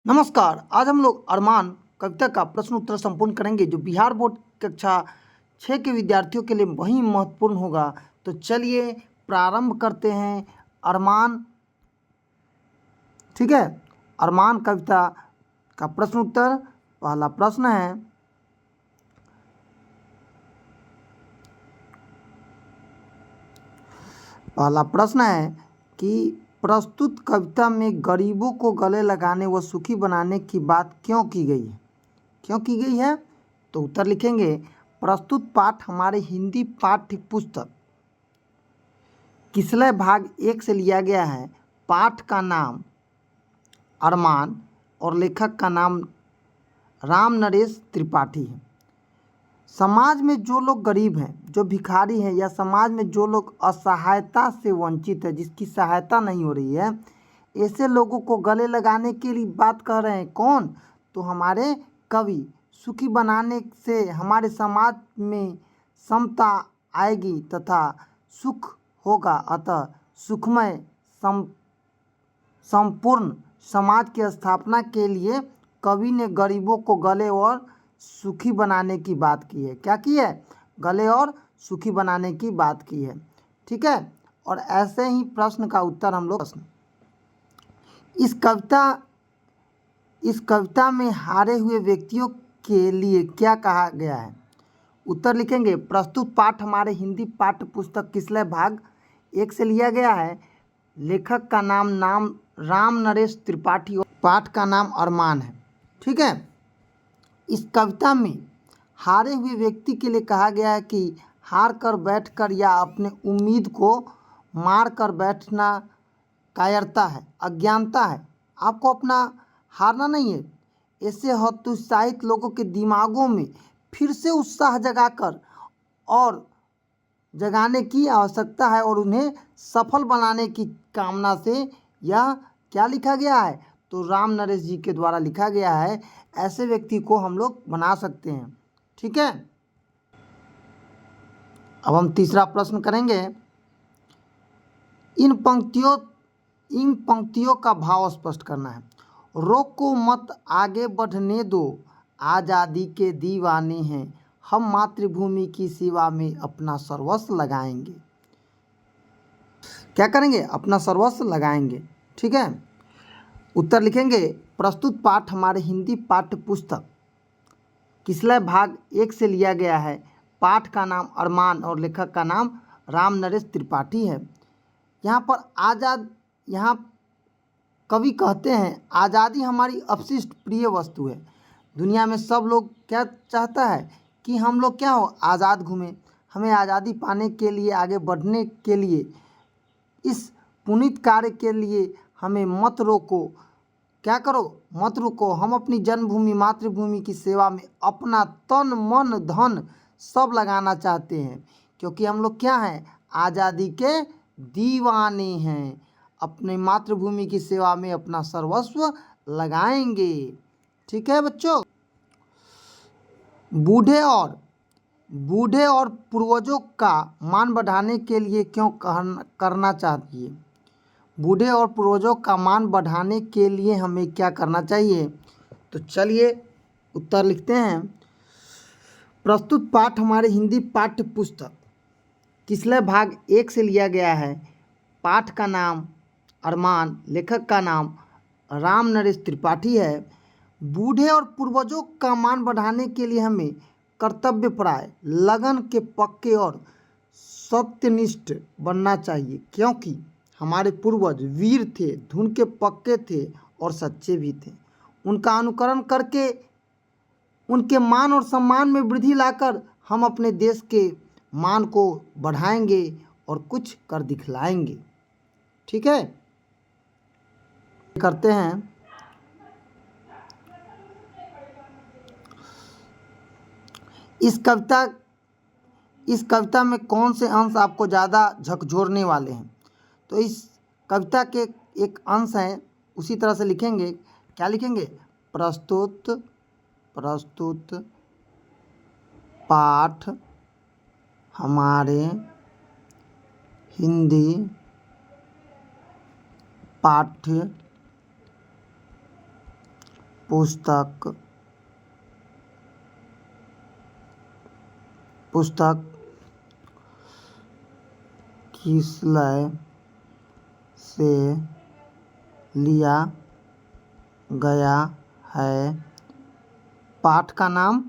नमस्कार। आज हम लोग अरमान कविता का प्रश्न उत्तर संपूर्ण करेंगे जो बिहार बोर्ड कक्षा 6 के विद्यार्थियों के लिए वही महत्वपूर्ण होगा। तो चलिए प्रारंभ करते हैं। अरमान, ठीक है, अरमान कविता का प्रश्न उत्तर। पहला प्रश्न है, कि प्रस्तुत कविता में गरीबों को गले लगाने व सुखी बनाने की बात क्यों की गई है? क्यों की गई है? तो उत्तर लिखेंगे, प्रस्तुत पाठ हमारे हिंदी पाठ्य पुस्तक किसलय भाग 1 से लिया गया है। पाठ का नाम अरमान और लेखक का नाम राम नरेश त्रिपाठी है। समाज में जो लोग गरीब हैं, जो भिखारी हैं, या समाज में जो लोग असहायता से वंचित है, जिसकी सहायता नहीं हो रही है, ऐसे लोगों को गले लगाने के लिए बात कह रहे हैं। कौन? तो हमारे कवि। सुखी बनाने से हमारे समाज में समता आएगी तथा सुख होगा। अतः सुखमय संपूर्ण समाज की स्थापना के लिए कवि ने गरीबों को गले और सुखी बनाने की बात की है। क्या की है? गले और सुखी बनाने की बात की है। ठीक है। और ऐसे ही प्रश्न का उत्तर हम लोग इस कविता में हारे हुए व्यक्तियों के लिए क्या कहा गया है? उत्तर लिखेंगे, प्रस्तुत पाठ हमारे हिंदी पाठ्य पुस्तक किसलय भाग 1 से लिया गया है। लेखक का नाम राम नरेश त्रिपाठी और पाठ का नाम अरमान है। ठीक है। इस कविता में हारे हुए व्यक्ति के लिए कहा गया है कि हार कर बैठकर या अपने उम्मीद को मार कर बैठना कायरता है, अज्ञानता है। आपको अपना हारना नहीं है। ऐसे हतोत्साहित लोगों के दिमागों में फिर से उत्साह जगाने की आवश्यकता है और उन्हें सफल बनाने की कामना से यह क्या लिखा गया है? तो राम नरेश जी के द्वारा लिखा गया है। ऐसे व्यक्ति को हम लोग बना सकते हैं। ठीक है। अब हम तीसरा प्रश्न करेंगे। इन पंक्तियों का भाव स्पष्ट करना है। रोको मत आगे बढ़ने दो, आज़ादी के दीवाने हैं, हम मातृभूमि की सेवा में अपना सर्वस्व लगाएंगे। क्या करेंगे? अपना सर्वस्व लगाएंगे। ठीक है। उत्तर लिखेंगे, प्रस्तुत पाठ हमारे हिंदी पाठ्य पुस्तक किसलय भाग 1 से लिया गया है। पाठ का नाम अरमान और लेखक का नाम राम नरेश त्रिपाठी है। यहाँ कवि कहते हैं, आज़ादी हमारी अपशिष्ट प्रिय वस्तु है। दुनिया में सब लोग क्या चाहता है कि हम लोग क्या हो? आज़ाद घूमें। हमें आज़ादी पाने के लिए, आगे बढ़ने के लिए, इस पुनीत कार्य के लिए हमें मत रोको। क्या करो? मत रुको। हम अपनी जन्मभूमि मातृभूमि की सेवा में अपना तन मन धन सब लगाना चाहते हैं, क्योंकि हम लोग क्या हैं? आज़ादी के दीवाने हैं। अपने मातृभूमि की सेवा में अपना सर्वस्व लगाएंगे। ठीक है बच्चों। बूढ़े और पूर्वजों का मान बढ़ाने के लिए क्यों करना चाहिए? बूढ़े और पूर्वजों का मान बढ़ाने के लिए हमें क्या करना चाहिए? तो चलिए उत्तर लिखते हैं। प्रस्तुत पाठ हमारे हिंदी पाठ्य पुस्तक किसलय भाग 1 से लिया गया है। पाठ का नाम अरमान, लेखक का नाम राम नरेश त्रिपाठी है। बूढ़े और पूर्वजों का मान बढ़ाने के लिए हमें कर्तव्यपरायण, लगन के पक्के और सत्यनिष्ठ बनना चाहिए, क्योंकि हमारे पूर्वज वीर थे, धुन के पक्के थे और सच्चे भी थे। उनका अनुकरण करके उनके मान और सम्मान में वृद्धि लाकर हम अपने देश के मान को बढ़ाएंगे और कुछ कर दिखलाएंगे। ठीक है। करते हैं। इस कविता में कौन से अंश आपको ज़्यादा झकझोरने वाले हैं? तो इस कविता के एक अंश है, उसी तरह से लिखेंगे। क्या लिखेंगे? प्रस्तुत पाठ हमारे हिंदी पाठ्य पुस्तक पुस्तक किसलय से लिया गया है? पाठ का नाम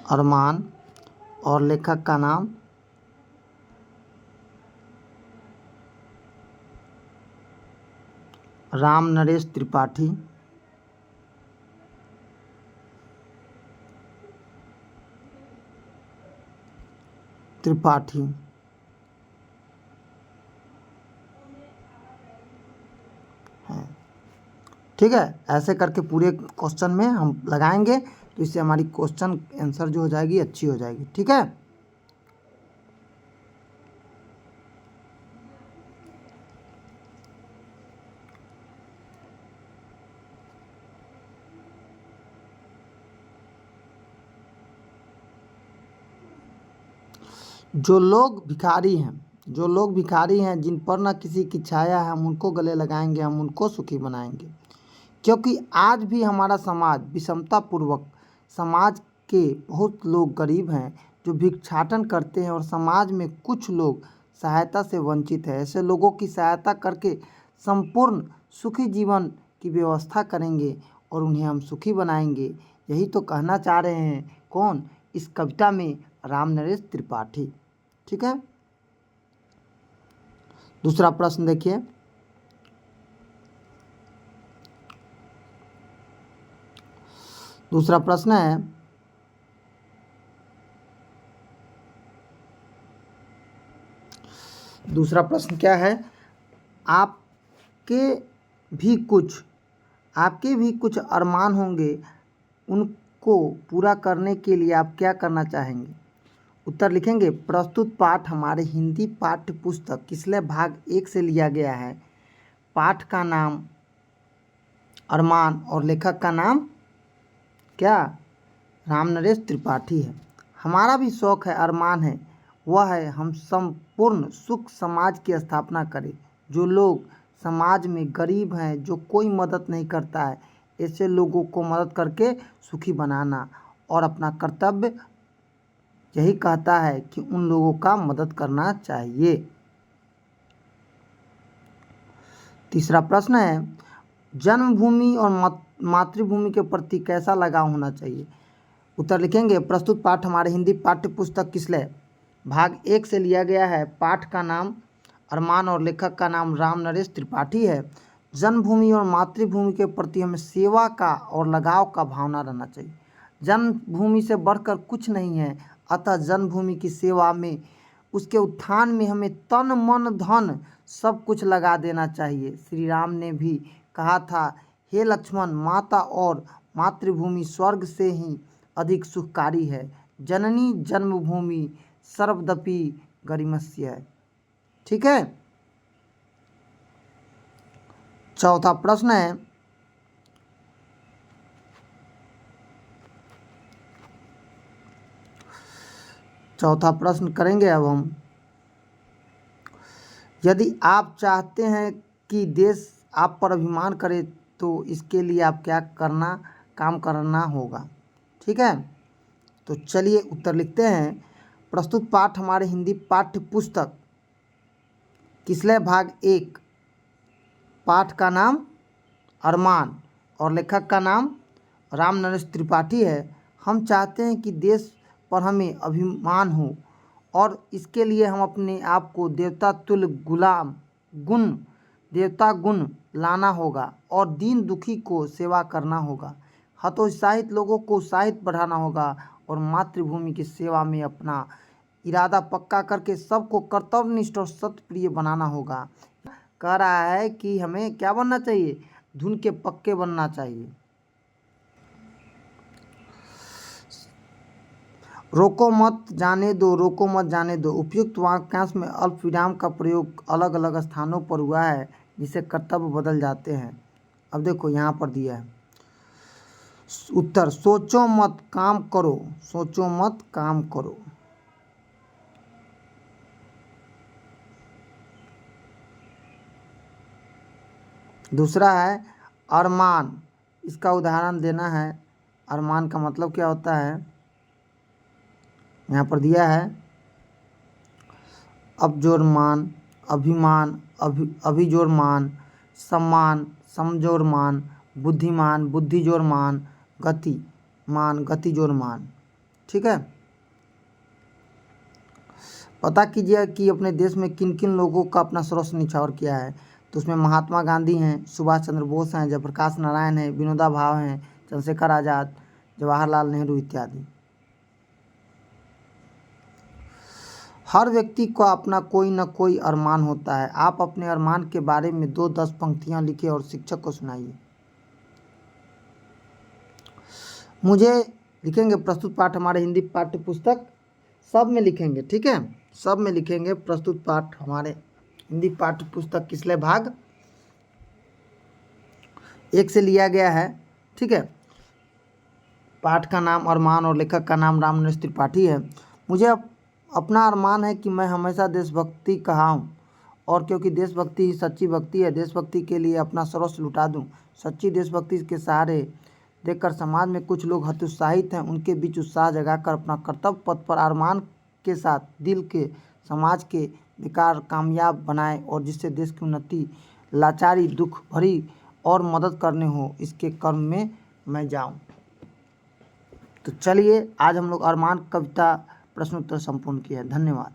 अरमान और लेखक का नाम राम नरेश त्रिपाठी। है। ठीक है, ऐसे करके पूरे क्वेश्चन में हम लगाएंगे तो इससे हमारी क्वेश्चन आंसर जो हो जाएगी अच्छी हो जाएगी। ठीक है, जो लोग भिखारी हैं जिन पर न किसी की छाया है, हम उनको गले लगाएंगे, हम उनको सुखी बनाएंगे। क्योंकि आज भी हमारा समाज विषमतापूर्वक, समाज के बहुत लोग गरीब हैं जो भिक्षाटन करते हैं और समाज में कुछ लोग सहायता से वंचित है। ऐसे लोगों की सहायता करके संपूर्ण सुखी जीवन की व्यवस्था करेंगे और उन्हें हम सुखी बनाएंगे। यही तो कहना चाह रहे हैं कौन? इस कविता में राम नरेश त्रिपाठी। ठीक है, दूसरा प्रश्न देखिए। दूसरा प्रश्न है, दूसरा प्रश्न क्या है? आपके भी कुछ अरमान होंगे, उनको पूरा करने के लिए आप क्या करना चाहेंगे? उत्तर लिखेंगे। प्रस्तुत पाठ हमारे हिंदी पाठ्य पुस्तक किसलय भाग 1 से लिया गया है। पाठ का नाम अरमान और लेखक का नाम क्या? राम नरेश त्रिपाठी है। हमारा भी शौक है, अरमान है, वह है हम संपूर्ण सुख समाज की स्थापना करें। जो लोग समाज में गरीब हैं, जो कोई मदद नहीं करता है, ऐसे लोगों को मदद करके सुखी बनाना और अपना कर्तव्य यही कहता है कि उन लोगों का मदद करना चाहिए। तीसरा प्रश्न है, जन्मभूमि और मातृभूमि के प्रति कैसा लगाव होना चाहिए? उत्तर लिखेंगे। प्रस्तुत पाठ हमारे हिंदी पाठ्य पुस्तक किसलय भाग 1 से लिया गया है। पाठ का नाम अरमान और लेखक का नाम राम नरेश त्रिपाठी है। जन्मभूमि और मातृभूमि के प्रति हमें सेवा का और लगाव का भावना रहना चाहिए। जन्मभूमि से बढ़कर कुछ नहीं है, अतः जन्मभूमि की सेवा में, उसके उत्थान में हमें तन मन धन सब कुछ लगा देना चाहिए। श्री राम ने भी कहा था, हे लक्ष्मण, माता और मातृभूमि स्वर्ग से ही अधिक सुखकारी है। जननी जन्मभूमि सर्वदपि गरिमस्य है। ठीक है, चौथा प्रश्न है, चौथा प्रश्न करेंगे अब हम। यदि आप चाहते हैं कि देश आप पर अभिमान करे तो इसके लिए आप क्या काम करना होगा। ठीक है, तो चलिए उत्तर लिखते हैं। प्रस्तुत पाठ हमारे हिंदी पाठ्य पुस्तक किसलय भाग 1, पाठ का नाम अरमान और लेखक का नाम राम नरेश त्रिपाठी है। हम चाहते हैं कि देश पर हमें अभिमान हो और इसके लिए हम अपने आप को देवता तुल्य देवता गुण लाना होगा और दीन दुखी को सेवा करना होगा। हतोत्साहित लोगों को उत्साहित बढ़ाना होगा और मातृभूमि की सेवा में अपना इरादा पक्का करके सबको कर्तव्यनिष्ठ और सत्यप्रिय बनाना होगा। कह रहा है कि हमें क्या बनना चाहिए? धुन के पक्के बनना चाहिए। रोको मत जाने दो। उपयुक्त वाक्यांश में अल्प विराम का प्रयोग अलग अलग स्थानों पर हुआ है जिससे कर्तव्य बदल जाते हैं। अब देखो यहाँ पर दिया है, उत्तर सोचो मत काम करो, सोचो मत काम करो। दूसरा है अरमान, इसका उदाहरण देना है। अरमान का मतलब क्या होता है, यहाँ पर दिया है अबजोरमान, अभिमान, अभिजोरमान, सम्मान, समजोरमान, बुद्धिमान, बुद्धिजोरमान, गतिमान, गतिजोरमान। ठीक है। पता कीजिए कि अपने देश में किन किन लोगों का अपना सर्वस्व निछावर किया है। तो उसमें महात्मा गांधी हैं, सुभाष चंद्र बोस हैं, जयप्रकाश नारायण हैं, विनोबा भावे हैं, चंद्रशेखर आज़ाद, जवाहरलाल नेहरू इत्यादि। हर व्यक्ति को अपना कोई न कोई अरमान होता है। आप अपने अरमान के बारे में 2-10 पंक्तियां लिखें और शिक्षक को सुनाइए। मुझे लिखेंगे प्रस्तुत पाठ हमारे हिंदी पाठ्य पुस्तक, सब में लिखेंगे। ठीक है, सब में लिखेंगे प्रस्तुत पाठ हमारे हिंदी पाठ्य पुस्तक किसले भाग 1 से लिया गया है। ठीक है। पाठ का नाम अरमान और लेखक का नाम रामनरेश त्रिपाठी है। मुझे अपना अरमान है कि मैं हमेशा देशभक्ति कहाऊँ, और क्योंकि देशभक्ति ही सच्ची भक्ति है, देशभक्ति के लिए अपना सर्वस्व लुटा दूँ। सच्ची देशभक्ति के सहारे देखकर समाज में कुछ लोग हतोत्साहित हैं, उनके बीच उत्साह जगाकर अपना कर्तव्य पथ पर अरमान के साथ दिल के समाज के विकार कामयाब बनाए, और जिससे देश की उन्नति, लाचारी, दुख भरी और मदद करने हो, इसके कर्म में मैं जाऊं। तो चलिए आज हम लोग अरमान कविता प्रश्नोत्तर संपूर्ण किया। धन्यवाद।